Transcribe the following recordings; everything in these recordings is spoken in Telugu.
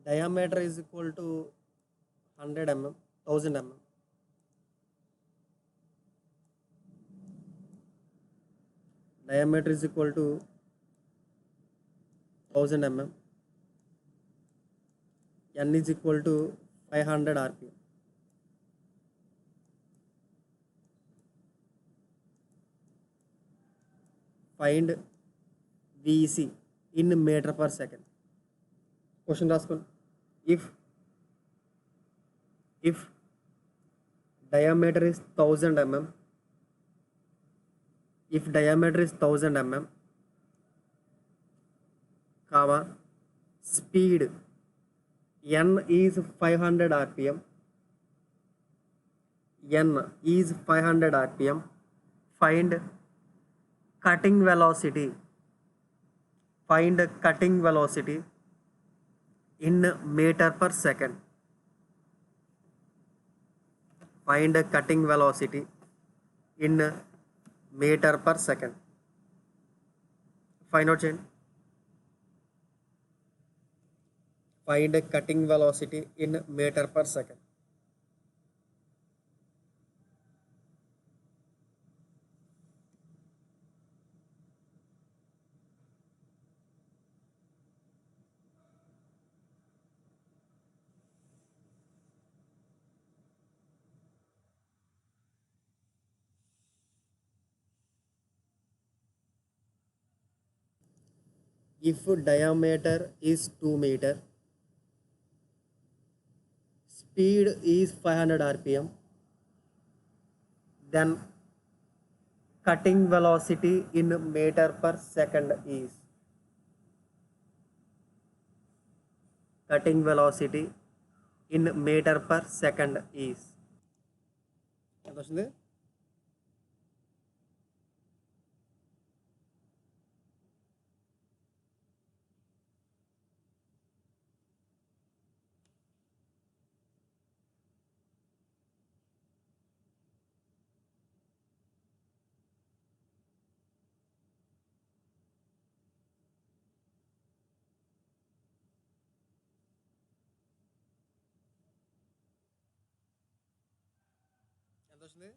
diameter is equal to 100 mm, 1000 mm. Diameter is equal to 1000 mm. N is equal to 500 rpm. Find VEC in meter per second. Question రాసుకోండి. If diameter is 1000 mm, if diameter is 1000 mm, comma, speed n is 500 rpm, n is 500 rpm, find cutting velocity, find cutting velocity in meter per second. Find cutting velocity in meter per second. Find out change. Find cutting velocity in meter per second. If diameter is 2 meter, speed is 500 rpm, then cutting velocity in meter per second is, cutting velocity in meter per second is ఎంత వస్తుంది? ఎంత వస్తుంది?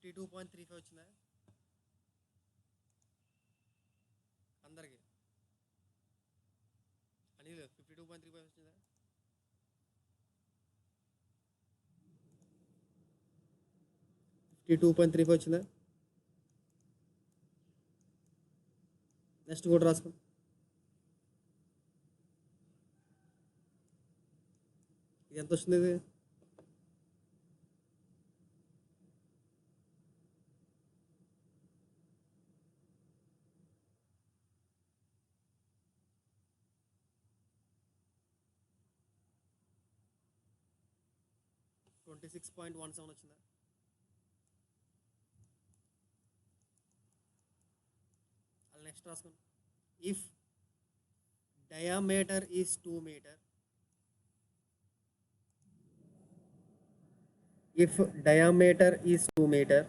52.35 వచ్చిందా అందరికి? అనిల్ 52.35 వచ్చిందా? 52.35 వచ్చిందా? నెక్స్ట్ కూడా రాసుకో. ఇది ఎంత వస్తుంది? ఇది 26.17 వచ్చిందా? అది నెక్స్ట్ రాసుకోండి. If diameter is 2 meter, if diameter is 2 meter,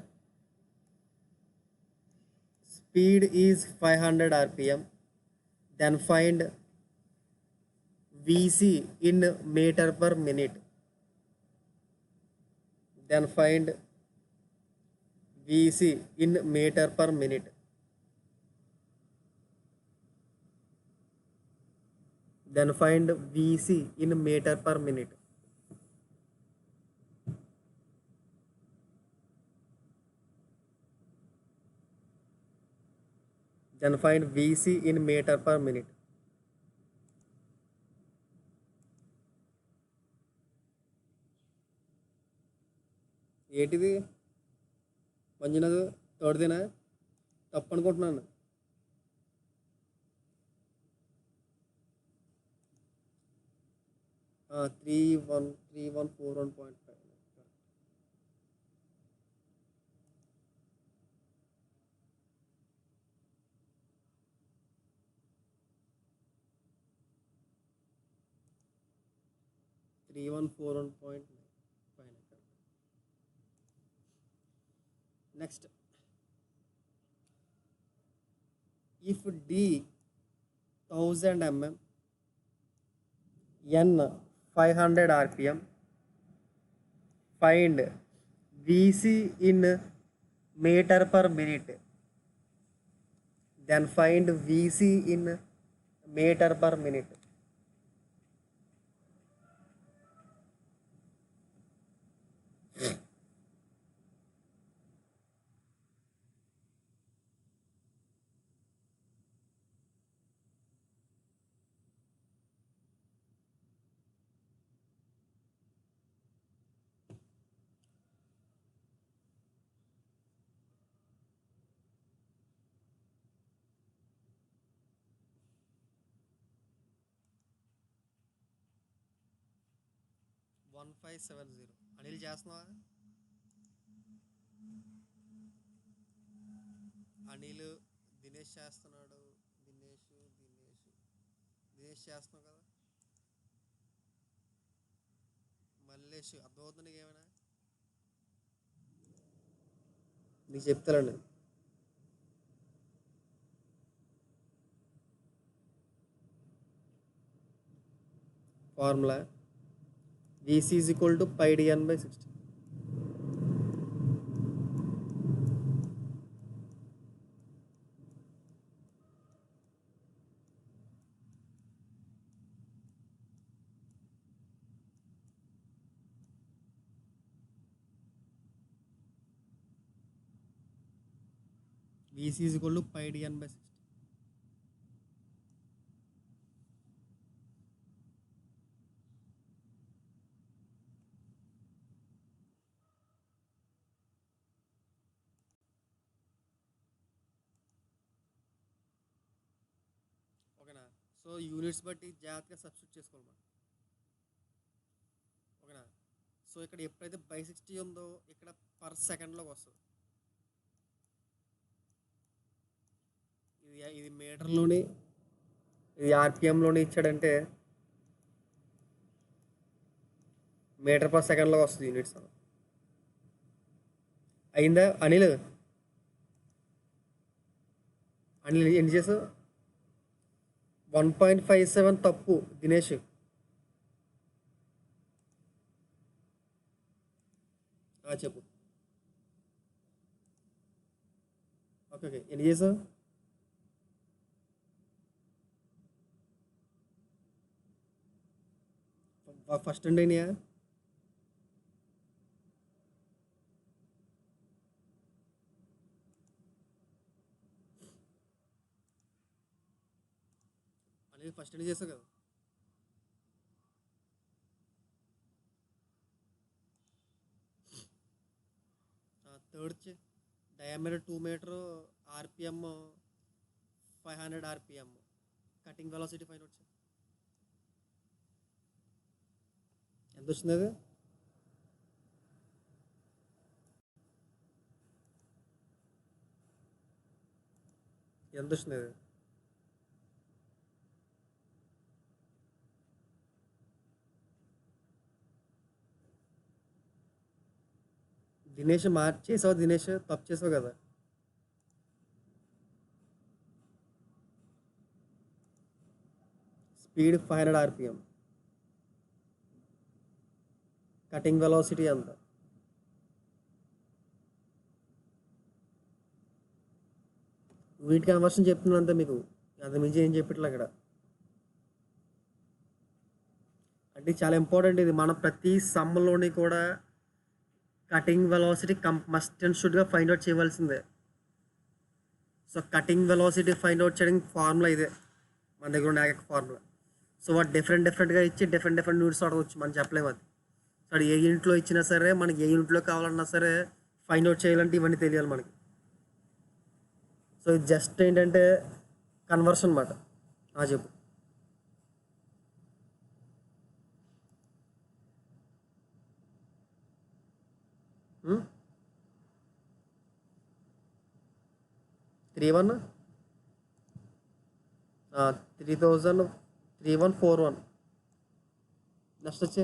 speed is 500 rpm, then find VC in meter per minute. Then find VC in meter per minute. Then find VC in meter per minute. Then find VC in meter per minute. ఏంటిది మంచినది? తోడుదేనా? తప్పు అనుకుంటున్నాను. Three one 41.5. Next if D 1000 mm, N 500 rpm, find Vc in meter per minute. Then find Vc in meter per minute. One five seven zero Anil చేస్తున్నావా? అనిల్, దినేష్ చేస్తున్నాడు. దినేష్ చేస్తున్నావు కదా. మల్లేష్ అర్థమవుతుంది నీకు ఏమైనా? నీకు చెప్తానండి. Formula VC is equal to pi dn by 60. VC is equal to pi dn by 60. ఓకేనా? సో యూనిట్స్ బట్టి జాగ్రత్తగా సబ్స్టిట్యూట్ చేసుకోవాలి. ఓకేనా? సో ఇక్కడ ఎప్పుడైతే బై 60 ఉందో ఇక్కడ పర్ సెకండ్లోకి వస్తుంది. ఇది మీటర్లోని, ఇది ఆర్పిఎంలోని ఇచ్చాడంటే మీటర్ పర్ సెకండ్లో వస్తుంది యూనిట్స్. అయిందా అనిల్? ఎన్ని చేసావు? 1.57 తప్పు దినేష్. చెప్పు. ఓకే ఎన్ని చేసావు? ఫస్ట్ అండి అయినాయా? అనేది ఫస్ట్ అండి చేసావు కదా. Third diameter 2 meter, RPM 500 RPM, cutting velocity fine వచ్చి ఎంత వచ్చింది అది? ఎంత వచ్చింది అది? దినేష్ చేసావు. దినేష్ తప్పు చేసావు కదా. స్పీడ్ 500 ఆర్పిఎం, కటింగ్ వెలాసిటీ ఎంత? వీటి కన్వర్షన్ చెప్తున్నాను అంతే మీకు, అంత మించి ఏం చెప్పట్లే అక్కడ. అంటే చాలా ఇంపార్టెంట్ ఇది. మన ప్రతి సమ్లోని కూడా కటింగ్ వెలాసిటీ మస్ట్ అండ్ షుడ్గా ఫైండ్ అవుట్ చేయవలసిందే. So cutting velocity find out చేయడానికి ఫార్ములా ఇదే మన దగ్గర ఉన్న ఏకైక ఫార్ములా. సో వాటి డిఫరెంట్గా ఇచ్చి డిఫరెంట్ యూనిట్స్ అడగవచ్చు, మనం చెప్పలేము అది. సో అది ఏ యూనిట్లో ఇచ్చినా సరే, మనకి ఏ యూనిట్లో కావాలన్నా సరే ఫైండ్ అవుట్ చేయాలంటే ఇవన్నీ తెలియాలి మనకి. సో ఇది జస్ట్ ఏంటంటే కన్వర్షన్ అన్నమాట. చెప్పు. త్రీ 3141 నెక్స్ట్ వచ్చే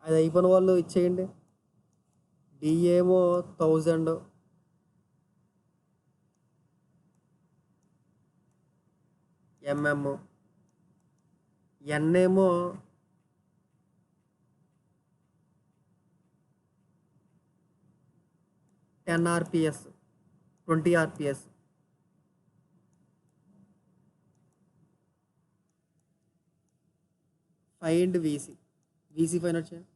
అది అయిపోయిన వాళ్ళు ఇచ్చేయండి. డి ఏమో 1000, ఎన్ ఏమో 10 RPS, 20 RPS. Find VC find out చేయండి.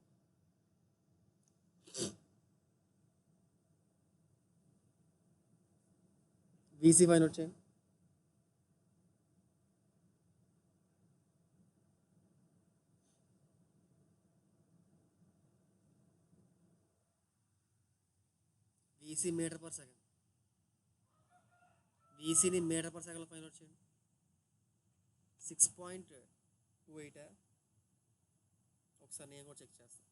వీసీ ఫైండ్ అవుట్ చేయండి. VC metre per second. వీసీని మీటర్ పర్ సెకండ్లో ఫైండ్ అవుట్ చేయండి. 6.28. ఒకసారి నేను కూడా చెక్ చేస్తాను.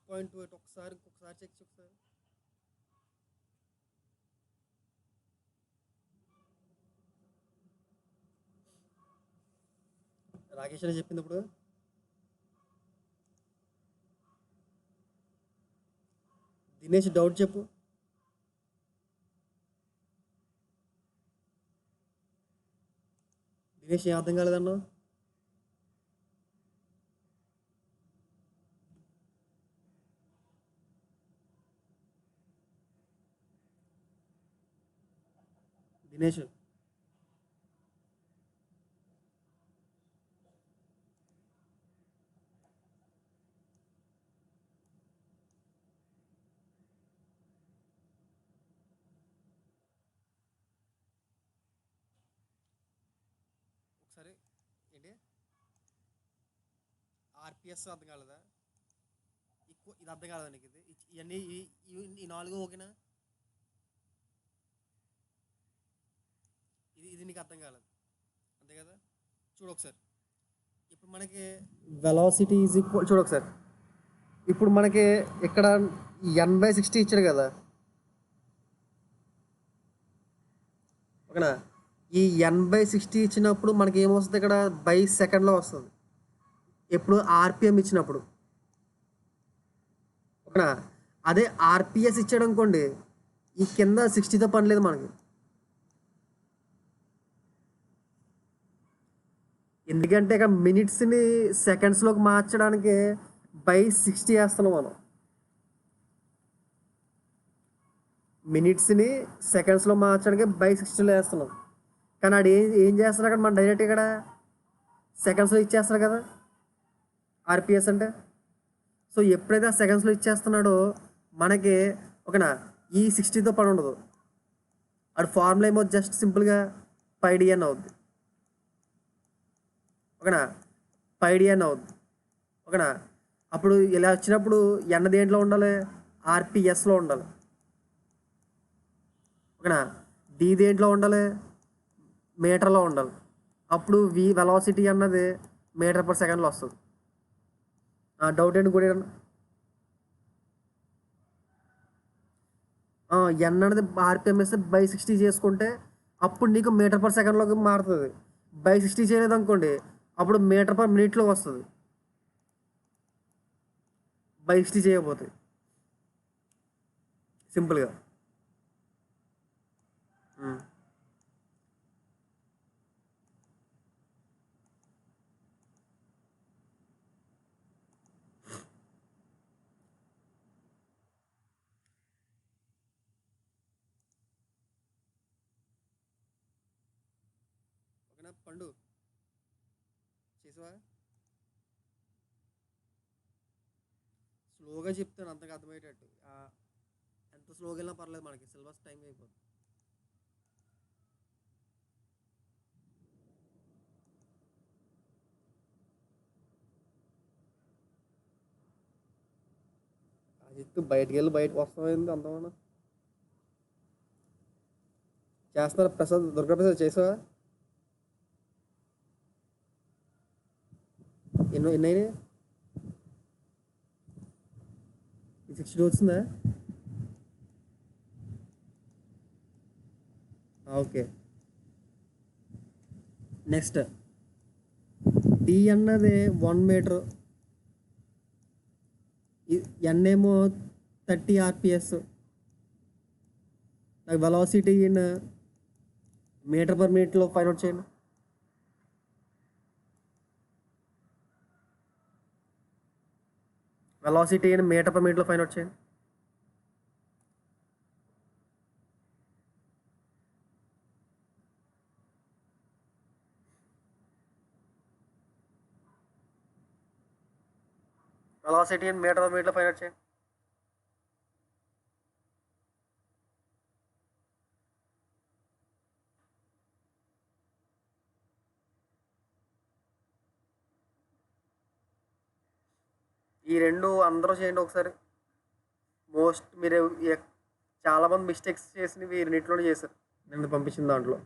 6.28. ఒకసారి చెక్ ఒకసారి. రాకేష్ అని చెప్పింది ఇప్పుడు. దినేష్ డౌట్ చెప్పు. దినేష్ ఏం అర్థం కాలేదన్నా? దినేష్ ఒకసారి ఏంటి ఆర్పిఎస్ అర్థం కాలేదా? ఇది అర్థం కాలేదా నీకు? ఇవన్నీ ఈ 4 ఓకేనా? ఇది నీకు అర్థం కాలేదు అంతే కదా? చూడు ఒకసారి. ఇప్పుడు మనకి వెలాసిటీ ఈజ్ ఈక్వల్, చూడు ఒకసారి. ఇప్పుడు మనకి ఇక్కడ n/60 ఇచ్చాడు కదా, ఓకేనా? ఈ n/60 ఇచ్చినప్పుడు మనకి ఏమొస్తుంది? ఇక్కడ బై సెకండ్లో వస్తుంది. ఎప్పుడు ఆర్పిఎం ఇచ్చినప్పుడు, ఓకేనా? అదే ఆర్పిఎస్ ఇచ్చాడు అనుకోండి, ఈ కింద 60తో పని లేదు మనకి. ఎందుకంటే ఇక మినిట్స్ని సెకండ్స్లోకి మార్చడానికి బై 60 వేస్తున్నాం మనం. మినిట్స్ని సెకండ్స్లో మార్చడానికి బై 60లో వేస్తున్నాం. కానీ ఆడు ఏం చేస్తున్నాడు అక్కడ? మన డైరెక్ట్ ఇక్కడ సెకండ్స్లో ఇచ్చేస్తున్నాడు కదా ఆర్పిఎస్ అంటే. సో ఎప్పుడైతే ఆ సెకండ్స్లో ఇచ్చేస్తున్నాడో మనకి, ఓకేనా, ఈ 60తో పని ఉండదు. ఆడు ఫార్ములా ఏమో జస్ట్ సింపుల్గా పైడిఎన్ అవుద్ది, ఓకేనా? పైడిఎన్ అవుద్ది, ఓకేనా? అప్పుడు ఇలా వచ్చినప్పుడు ఎన్న దేంట్లో ఉండాలి? ఆర్పిఎస్లో ఉండాలి, ఓకేనా? డి దేంట్లో ఉండాలి? మీటర్లో ఉండాలి. అప్పుడు వెలాసిటీ అన్నది మీటర్ పర్ సెకండ్లో వస్తుంది. డౌట్ ఏంటి కూడా? ఎన్ అనేది ఆర్పిఎం వేస్తే బై 60 చేసుకుంటే అప్పుడు నీకు మీటర్ పర్ సెకండ్లోకి మారుతుంది. బై 60 చేయలేదు అనుకోండి, అప్పుడు మీటర్ పర్ మినిట్లో వస్తుంది. బై 60 చేయకపోతే సింపుల్గా. ఓకేనా పండు? చేసావా? స్లోగా చెప్తాను, అంతగా అర్థమయ్యేటట్టు. ఎంత స్లోగా వెళ్ళినా పర్లేదు, మనకి సిలబస్ టైం అయిపోతుంది. అది బయటకు వస్తామైంది అంతమన్నా. చేస్తున్నారు ప్రసాద్, దుర్గాప్రసాద్ చేసావా? ఎన్ని అయినాయి? 60 వచ్చిందా? ఓకే. నెక్స్ట్ డి అన్నది 1 మీటర్, ఎన్ ఏమో 30 ఆర్పిఎస్. నాకు వెలాసిటీ ఇన్ మీటర్ పర్ మినిట్లో ఫైండ్ అవుట్ చేయండి. వెలాసిటీ ఇన్ మీటర్ పర్ మినిట్లో ఫైండ్ అవుట్ చేయండి. వెలాసిటీ ఇన్ మీటర్ పర్ మినిట్లో ఫైండ్ అవుట్ చేయండి. ఈ రెండు అందరూ చేయండి ఒకసారి. మీరు చాలామంది మిస్టేక్స్ చేసినవి రెండింటిలోనే చేశారు నేను పంపించిన దాంట్లో.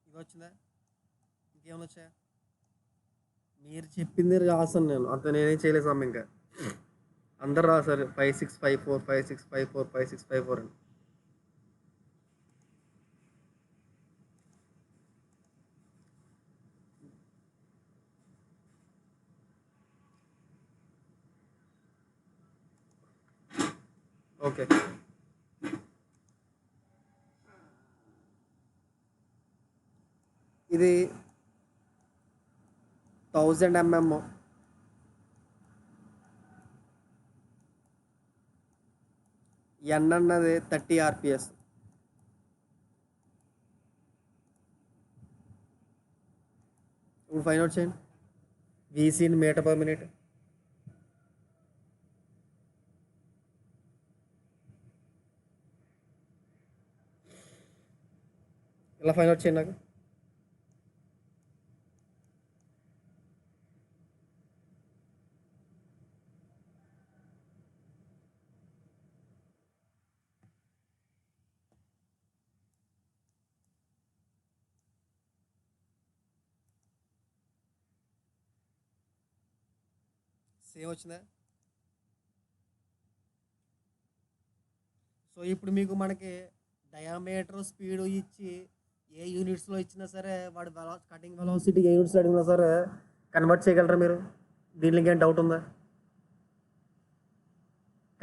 ఇది వచ్చిందా? ఇంకేమైనా వచ్చాయా? మీరు చెప్పింది రాసాను నేను, అంత నేనేం చేయలేదు అమ్మ. ఇంకా అందరు రాశారు 5654 5654 5654 అని. ఓకే. ఇది 1000 mm, ఎన్ అన్నది 30 ఆర్పిఎస్. ఇప్పుడు ఫైండ్ అవుట్ చేయండి VC in meter per minute. ఇలా ఫైండ్ అవుట్ చేయండి నాకు. సేమ్ వచ్చిందా? సో ఇప్పుడు మీకు మనకి డయామీటర్ స్పీడ్ ఇచ్చి ఏ యూనిట్స్లో ఇచ్చినా సరే వాడు కటింగ్ వెలాసిటీ ఏ యూనిట్స్లో అడిగినా సరే కన్వర్ట్ చేయగలరా మీరు? దీంట్లో ఇంకేం డౌట్ ఉందా?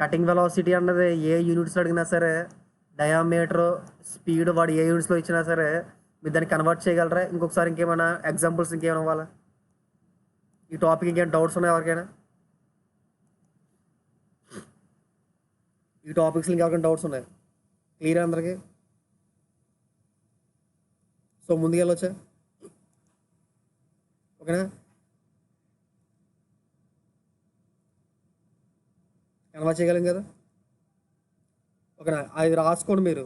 కటింగ్ వెలాసిటీ అన్నది ఏ యూనిట్స్లో అడిగినా సరే, డయామీటర్ స్పీడ్ వాడు ఏ యూనిట్స్లో ఇచ్చినా సరే మీరు దాన్ని కన్వర్ట్ చేయగలరా? ఇంకొకసారి ఇంకేమైనా ఎగ్జాంపుల్స్ ఇంకేమైనా ఇవ్వాలా? ఈ టాపిక్ ఇంకేం డౌట్స్ ఉన్నాయి ఎవరికైనా? ఈ టాపిక్స్లో ఇంకెవరికైనా డౌట్స్ ఉన్నాయి? క్లియర్ అందరికీ? సో ముందుకెళ్ళొచ్చా? ఓకేనా? కన్వర్ట్ చేయగలం కదా? ఓకేనా? అది రాసుకోండి మీరు.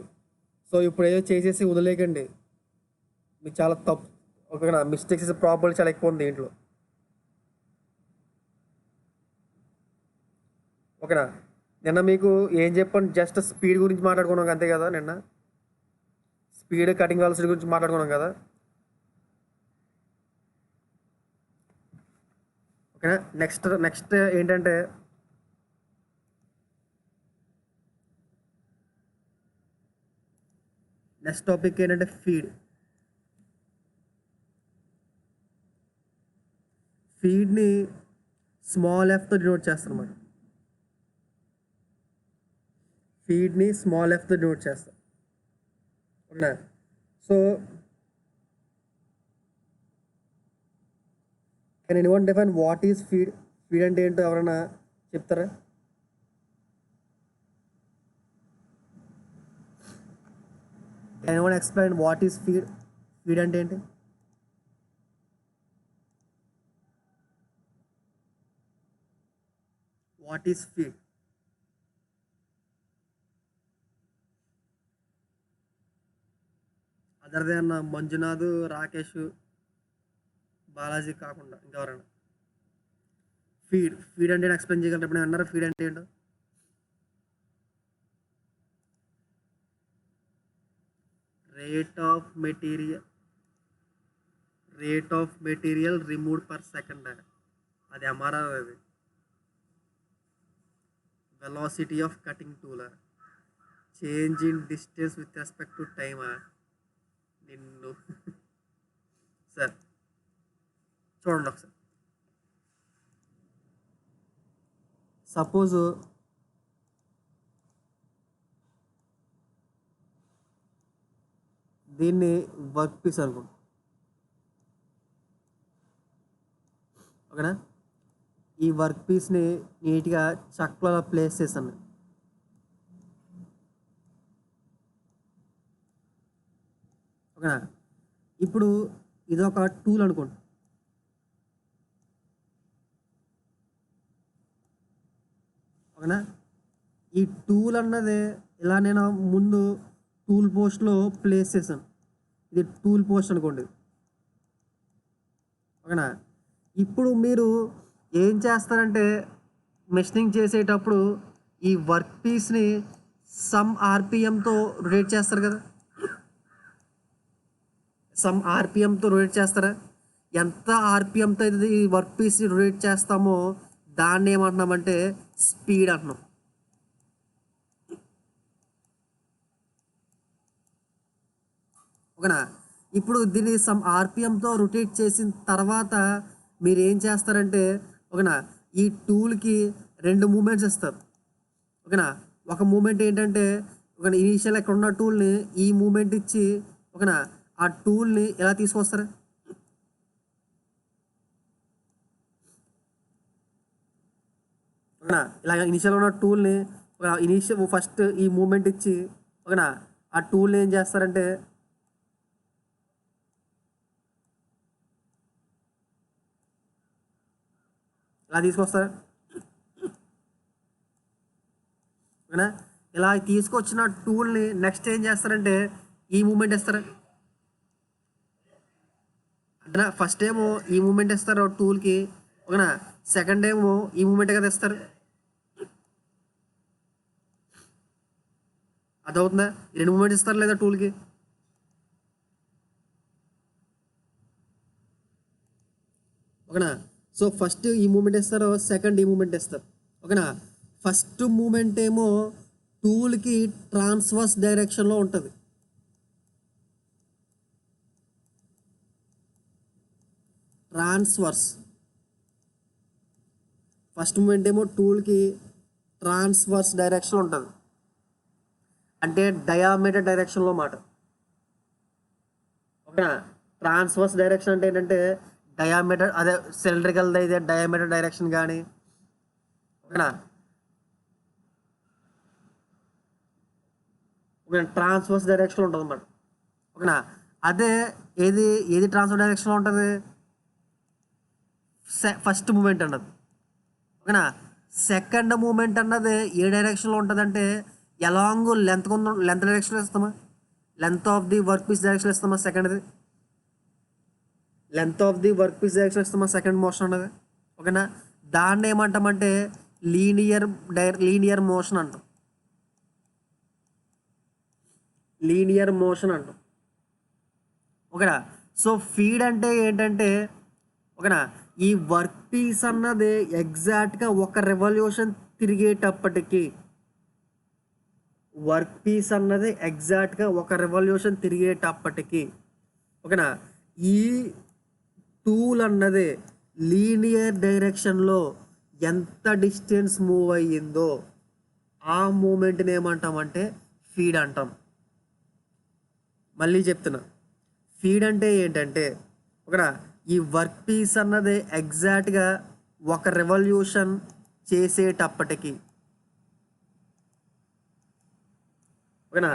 సో ఇప్పుడు ఏదో చేసేసి వదిలేయకండి, మీకు చాలా తప్పు. ఓకేనా? మిస్టేక్స్ ప్రాబ్లమ్ చాలా ఎక్కువ ఉంది దీంట్లో. ఓకేనా? నిన్న మీకు ఏం చెప్పండి, జస్ట్ స్పీడ్ గురించి మాట్లాడుకున్నాం అంతే కదా. నిన్న స్పీడ్ కటింగ్ వెలాసిటీ గురించి మాట్లాడుకున్నాం కదా. ఓకేనా? నెక్స్ట్ ఏంటంటే నెక్స్ట్ టాపిక్ ఏంటంటే ఫీడ్ని స్మాల్ ఎఫ్తో డినోట్ చేస్తాం అన్నమాట. ఫీడ్ని స్మాల్ ఎఫ్తో డినోట్ చేస్తాం. ఓకేనా? So can anyone define what is feed? Feed అంటే ఏంటో ఎవరైనా చెప్తారా? Anyone explain what is feed? Feed అంటే ఏంటి? What is feed? Other than Manjunath, Rakesh, Balaji కాకుండా ఇంకెవరైనా ఫీడ్ అంటే ఎక్స్ప్లెయిన్ చేయగలరు? ఎప్పుడు అన్నారా ఫీడ్ అంటే ఏంటో? Rate of material removed per second. అది ఎంఆర్ఆర్. అది velocity of cutting tool. Change in distance with respect to time. నిన్ను సార్ చూడండి ఒకసారి. సపోజ్ దీన్ని వర్క్ పీస్ అనుకోండి, ఓకేనా? ఈ వర్క్ పీస్ని నీట్గా చక్కగా ప్లేస్ చేశాను, ఓకేనా? ఇప్పుడు ఇది ఒక టూల్ అనుకోండి, ఓకేనా? ఈ టూల్ అన్నది ఇలా నేను ముందు టూల్ పోస్ట్లో ప్లేస్ చేశాను. ఇది టూల్ పోస్ట్ అనుకోండి, ఓకేనా? ఇప్పుడు మీరు ఏం చేస్తారంటే మెషినింగ్ చేసేటప్పుడు ఈ వర్క్ పీస్ని సమ్ ఆర్పిఎంతో రొటేట్ చేస్తారు కదా. సమ్ ఆర్పిఎంతో రొటేట్ చేస్తారా? ఎంత ఆర్పిఎంతో అయితే ఈ వర్క్ పీస్ని రొటేట్ చేస్తామో దాన్ని ఏమంటున్నామంటే స్పీడ్ అంటున్నాం, ఓకేనా? ఇప్పుడు దీన్ని సమ్ ఆర్పిఎంతో రొటేట్ చేసిన తర్వాత మీరు ఏం చేస్తారంటే, ఓకేనా, ఈ టూల్కి 2 మూమెంట్స్ ఇస్తారు, ఓకేనా? ఒక మూమెంట్ ఏంటంటే ఒక ఇనీషియల్ ఎక్కడ ఉన్న టూల్ని ఈ మూమెంట్ ఇచ్చి, ఓకేనా, ఆ టూల్ని ఎలా తీసుకొస్తారు, ఓకేనా? ఇలా ఇనిషియల్ ఉన్న టూల్ని ఫస్ట్ ఈ మూమెంట్ ఇచ్చి, ఓకేనా, ఆ టూల్ని ఏం చేస్తారంటే ఇలా తీసుకొస్తారు, ఓకేనా? ఇలా తీసుకొచ్చిన టూల్ని నెక్స్ట్ ఏం చేస్తారంటే ఈ మూమెంట్ ఇస్తారు, అంటే ఫస్ట్ ఏమో ఈ మూమెంట్ ఇస్తారు టూల్కి, ఓకేనా? సెకండ్ ఏమో ఈ మూమెంట్ కదా ఇస్తారు. అదవుతుందా? 2 మూమెంట్స్ ఇస్తారు లేదా టూల్కి, ఓకేనా? సో ఫస్ట్ ఈ మూమెంట్ ఇస్తారు, సెకండ్ ఈ మూమెంట్ ఇస్తారు, ఓకేనా? ఫస్ట్ మూమెంట్ ఏమో టూల్కి ట్రాన్స్వర్స్ డైరెక్షన్లో ఉంటుంది, ఫస్ట్ మూమెంట్ ఏమో టూల్కి ట్రాన్స్వర్స్ డైరెక్షన్ ఉంటుంది, అంటే డయామీటర్ డైరెక్షన్లో మాట, ఓకేనా? ట్రాన్స్వర్స్ డైరెక్షన్ అంటే ఏంటంటే డయామీటర్, అదే సిలిండ్రికల్ అయితే డయామీటర్ డైరెక్షన్ కానీ, ఓకేనా, ఓకేనా, ట్రాన్స్వర్స్ డైరెక్షన్లో ఉంటుంది అన్నమాట, ఓకేనా? అదే ఏది ట్రాన్స్ఫర్ డైరెక్షన్లో ఉంటుంది? ఫస్ట్ మూమెంట్ అన్నది, ఓకేనా? సెకండ్ మూమెంట్ అన్నది ఏ డైరెక్షన్లో ఉంటుంది అంటే ఎలాంగ్ లెంత్ డైరెక్షన్లో ఇస్తామా, length of the work piece direction ఇస్తామా, సెకండ్ది length of the work piece direction ఇస్తామా, సెకండ్ మోషన్ అన్నది, ఓకేనా? దాన్ని ఏమంటామంటే లీనియర్ మోషన్ అంటాం, ఓకేనా? సో ఫీడ్ అంటే ఏంటంటే, ఓకేనా, ఈ వర్క్ పీస్ అన్నది ఎగ్జాక్ట్గా ఒక రెవల్యూషన్ తిరిగేటప్పటికి, ఓకేనా, ఈ టూల్ అన్నది లీనియర్ డైరెక్షన్లో ఎంత డిస్టెన్స్ మూవ్ అయ్యిందో ఆ మూమెంట్ని ఏమంటామంటే ఫీడ్ అంటాం. మళ్ళీ చెప్తున్నా, ఫీడ్ అంటే ఏంటంటే, ఓకేనా, ఈ వర్క్ పీస్ అన్నది ఎగ్జాక్ట్గా ఒక రెవల్యూషన్ చేసేటప్పటికి, ఓకేనా,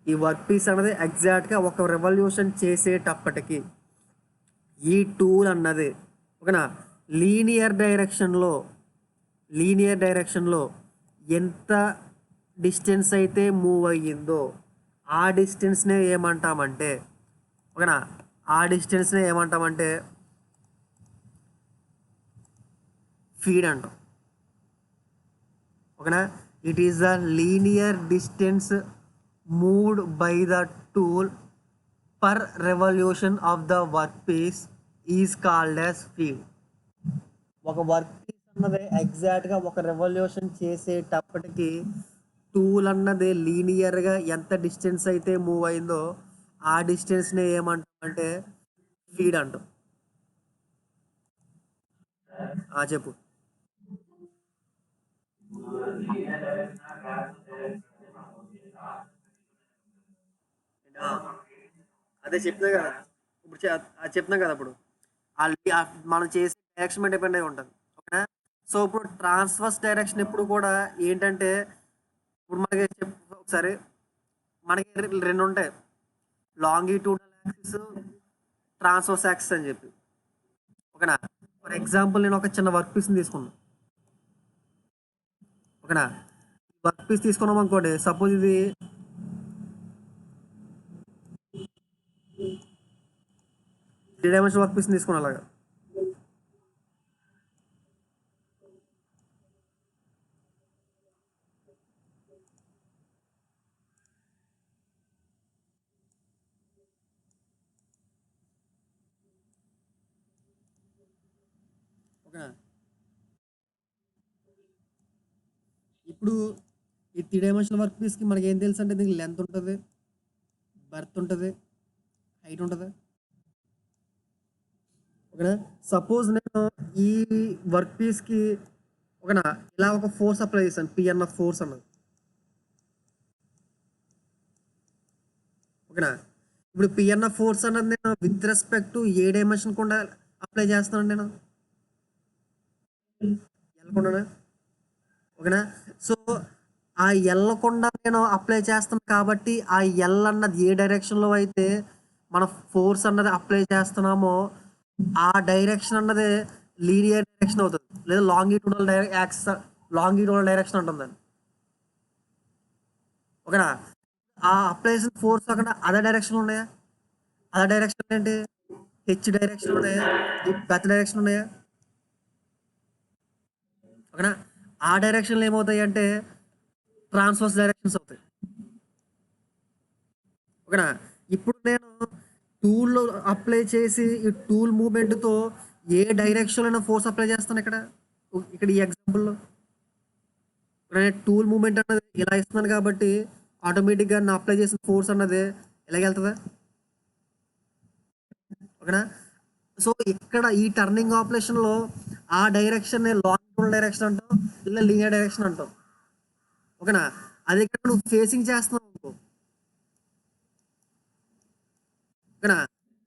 ఈ వర్క్ పీస్ అనేది ఎగ్జాక్ట్గా ఒక రెవల్యూషన్ చేసేటప్పటికి ఈ టూల్ అన్నది, ఓకేనా, లీనియర్ డైరెక్షన్లో ఎంత డిస్టెన్స్ అయితే మూవ్ అయ్యిందో ఆ డిస్టెన్స్నే ఏమంటామంటే, ఓకేనా, ఆ డిస్టెన్స్నే ఏమంటామంటే ఫీడ్ అంటాం. ఓకేనా, it is the linear distance moved by the tool per revolution of the work piece is called as feed. ఒక వర్క్ పీస్ అన్నది ఎగ్జాక్ట్గా ఒక రెవల్యూషన్ చేసేటప్పటికి టూల్ అన్నది లీనియర్గా ఎంత డిస్టెన్స్ అయితే మూవ్ అయిందో ఆ డిస్టెన్స్ని ఏమంటామంటే ఫీడ్ అంటాం. చెప్పు. ఆ, అదే చెప్తున్నా కదా ఇప్పుడు అది చెప్తున్నాం కదా ఇప్పుడు మనం చేసే డైరెక్షన్ మీద డిపెండ్ అయి ఉంటుంది. ఓకేనా, సో ఇప్పుడు ట్రాన్స్వర్స్ డైరెక్షన్ ఎప్పుడు కూడా ఏంటంటే, ఇప్పుడు మనకి ఒకసారి మనకి రెండు ఉంటాయి, లాంగిట్యూడల్ యాక్సిస్, ట్రాన్స్వర్స్ యాక్సిస్ అని చెప్పి. ఓకేనా, ఫర్ ఎగ్జాంపుల్ నేను ఒక చిన్న వర్క్ పీస్ని తీసుకున్నాను. ఓకేనా, వర్క్ పీస్ తీసుకున్నాం అనుకోండి, సపోజ్ ఇది 3 డైమెన్షన్ వర్క్ పీస్ని తీసుకున్నాం అలాగా. ఓకేనా, ఇప్పుడు ఈ 3 డైమెన్షనల్ వర్క్ పీస్కి మనకి ఏం తెలుసు అంటే దీనికి లెంత్ ఉంటుంది, బర్త్ ఉంటుంది, హైట్ ఉంటుంది. ఓకేనా, సపోజ్ నేను ఈ వర్క్ పీస్కి ఓకేనా ఇలా ఒక ఫోర్స్ అప్లై చేశాను, పిఎన్ఎఫ్ ఫోర్స్ అన్నది. ఓకేనా, ఇప్పుడు పిఎన్ఎఫ్ ఫోర్స్ అన్నది నేను with respect to A dimension కూడా అప్లై చేస్తాను నేను వెళ్ళకుండా. ఓకేనా, సో ఆ ఎల్లకుండా నేను అప్లై చేస్తాను కాబట్టి ఆ ఎల్ అన్నది ఏ డైరెక్షన్లో అయితే మన ఫోర్స్ అన్నది అప్లై చేస్తున్నామో ఆ డైరెక్షన్ అన్నది లీనియర్ డైరెక్షన్ అవుతుంది, లేదా లాంగిట్యూడల్ డైరెక్షన్ ఉంటుంది. ఓకేనా, ఆ అప్లై చేసిన ఫోర్స్ అక్కడ అదే డైరెక్షన్ ఉన్నాయా? అదే డైరెక్షన్ ఏంటి? హెచ్ డైరెక్షన్ ఉన్నాయా? బెత్ డైరెక్షన్ ఉన్నాయా? ఓకేనా, ఆ డైరెక్షన్లో ఏమవుతాయి అంటే ట్రాన్స్వర్స్ డైరెక్షన్స్ అవుతాయి. ఓకేనా, ఇప్పుడు నేను టూల్ అప్లై చేసి ఈ టూల్ మూమెంట్తో ఏ డైరెక్షన్లో ఫోర్స్ అప్లై చేస్తాను ఇక్కడ ఇక్కడ ఈ ఎగ్జాంపుల్లో టూల్ మూమెంట్ అన్నది ఇలా ఇస్తున్నాను కాబట్టి ఆటోమేటిక్గా నా అప్లై చేసిన ఫోర్స్ అన్నది ఎలాగెళ్తుందా? ఓకేనా, సో ఇక్కడ ఈ టర్నింగ్ ఆపరేషన్లో ఆ డైరెక్షన్ లాంగ్ డైరెక్షన్ అంటాం, ఇలా లీనియర్ డైరెక్షన్ అంటాం. ఓకేనా, అది ఇక్కడ నువ్వు ఫేసింగ్ చేస్తున్నావు అనుకో. ఓకేనా,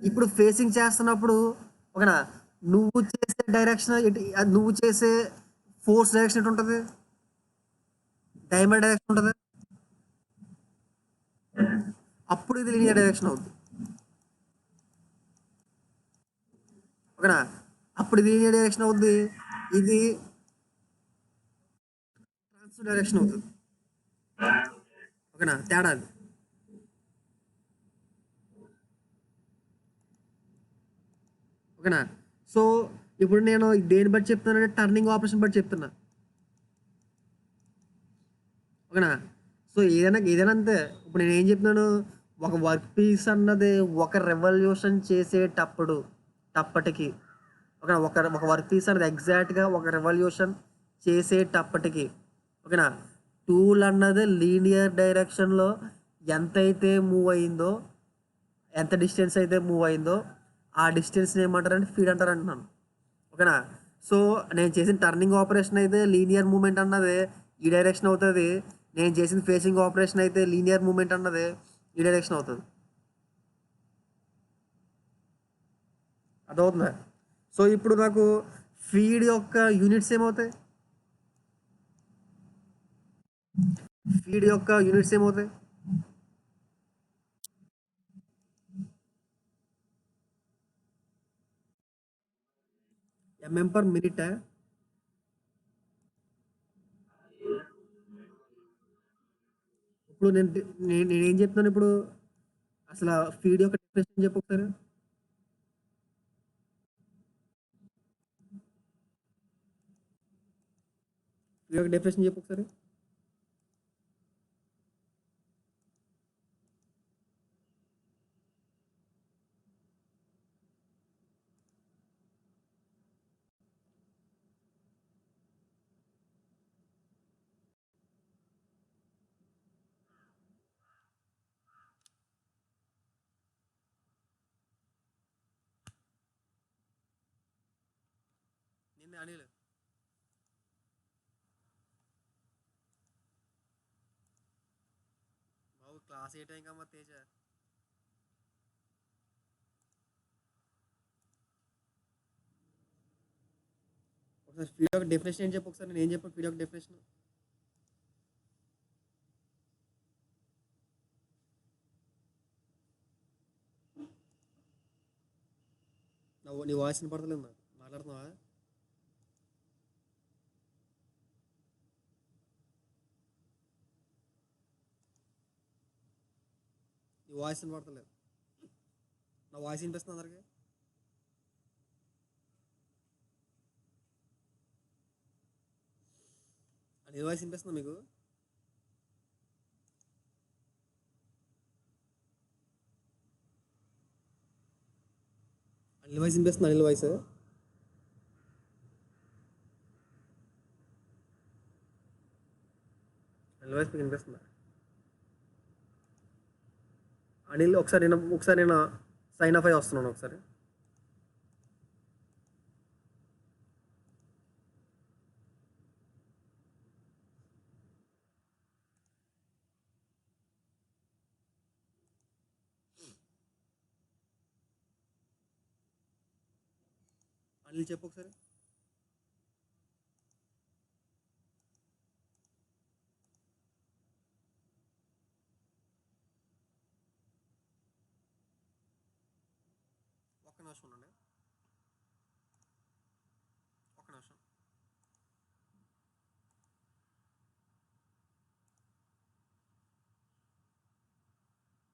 ఇప్పుడు ఫేసింగ్ చేస్తున్నప్పుడు ఓకేనా నువ్వు చేసే డైరెక్షన్ నువ్వు చేసే ఫోర్స్ డైరెక్షన్ ఎటు ఉంటుంది? డైమండ్ డైరెక్షన్ ఉంటుంది. అప్పుడు ఇది లీనియర్ డైరెక్షన్ అవుతుంది. ఓకేనా, అప్పుడు ఇది లీనియర్ డైరెక్షన్ అవుతుంది, ఇది ట్రాన్స్ఫర్ డైరెక్షన్ అవుతుంది. ఓకేనా, తేడా అది. ఓకేనా, సో ఇప్పుడు నేను దేని బట్టి చెప్తున్నానంటే టర్నింగ్ ఆపరేషన్ బట్టి చెప్తున్నా. ఓకేనా, సో ఏదైనా అంతే. ఇప్పుడు నేను ఏం చెప్తున్నాను, ఒక వర్క్ పీస్ అన్నది ఒక రెవల్యూషన్ చేసేటప్పటికి ఓకేనా, ఒక వర్క్ పీస్ అనేది ఎగ్జాక్ట్గా ఒక రెవల్యూషన్ చేసేటప్పటికి ఓకేనా టూల్ అన్నది లీనియర్ డైరెక్షన్లో ఎంతైతే మూవ్ అయిందో, ఎంత డిస్టెన్స్ అయితే మూవ్ అయిందో ఆ డిస్టెన్స్ని ఏమంటారంటే ఫీడ్ అంటారు అంటున్నాను. ఓకేనా, సో నేను చేసిన టర్నింగ్ ఆపరేషన్ అయితే లీనియర్ మూమెంట్ అన్నది ఈ డైరెక్షన్ అవుతుంది, నేను చేసిన ఫేసింగ్ ఆపరేషన్ అయితే లీనియర్ మూమెంట్ అన్నది ఈ డైరెక్షన్ అవుతుంది. అదవుతుందా? సో ఇప్పుడు నాకు ఫీడ్ యొక్క యూనిట్స్ ఏమవుతాయి? ఫీడ్ యొక్క యూనిట్స్ ఏమవుతాయి? MM per minute. ఇప్పుడు నేనేం చెప్తున్నాను ఇప్పుడు? అసలు ఫీడ్ యొక్క డెఫినేషన్ చెప్పు ఒకసారి. ఫీడ్ యొక్క డెఫినేషన్ చెప్పు ఒకసారి. నిన్న అనిల్ బాబు క్లాస్ ఏ టైం కమ్మా తేజ? ఒకసారి ఫీడ్ యొక్క డెఫినేషన్ ఏం చెప్పు ఒకసారి. నేను ఏం చెప్పాను ఫీడ్ యొక్క డెఫినేషన్? నీ వాయిస్ వినపడతలేదు నాకు. మాట్లాడుతున్నావా? నీ వాయిస్ వినపడతలేదు. నా వాయిస్ వినిపిస్తుంది అందరికి? నీ వాయిస్ వినిపిస్తుందా మీకు? అనిల్ వాయిస్ వినిపిస్తుంది? అనిల్ వాయిస్ మీకు వినిపిస్తుందా? అనిల్ ఒకసారి నేను సైన్ అప్ అయి వస్తున్నాను ఒకసారి. అనిల్ చెప్పు ఒకసారి. ఒక్క నిమిషం ఉండండి.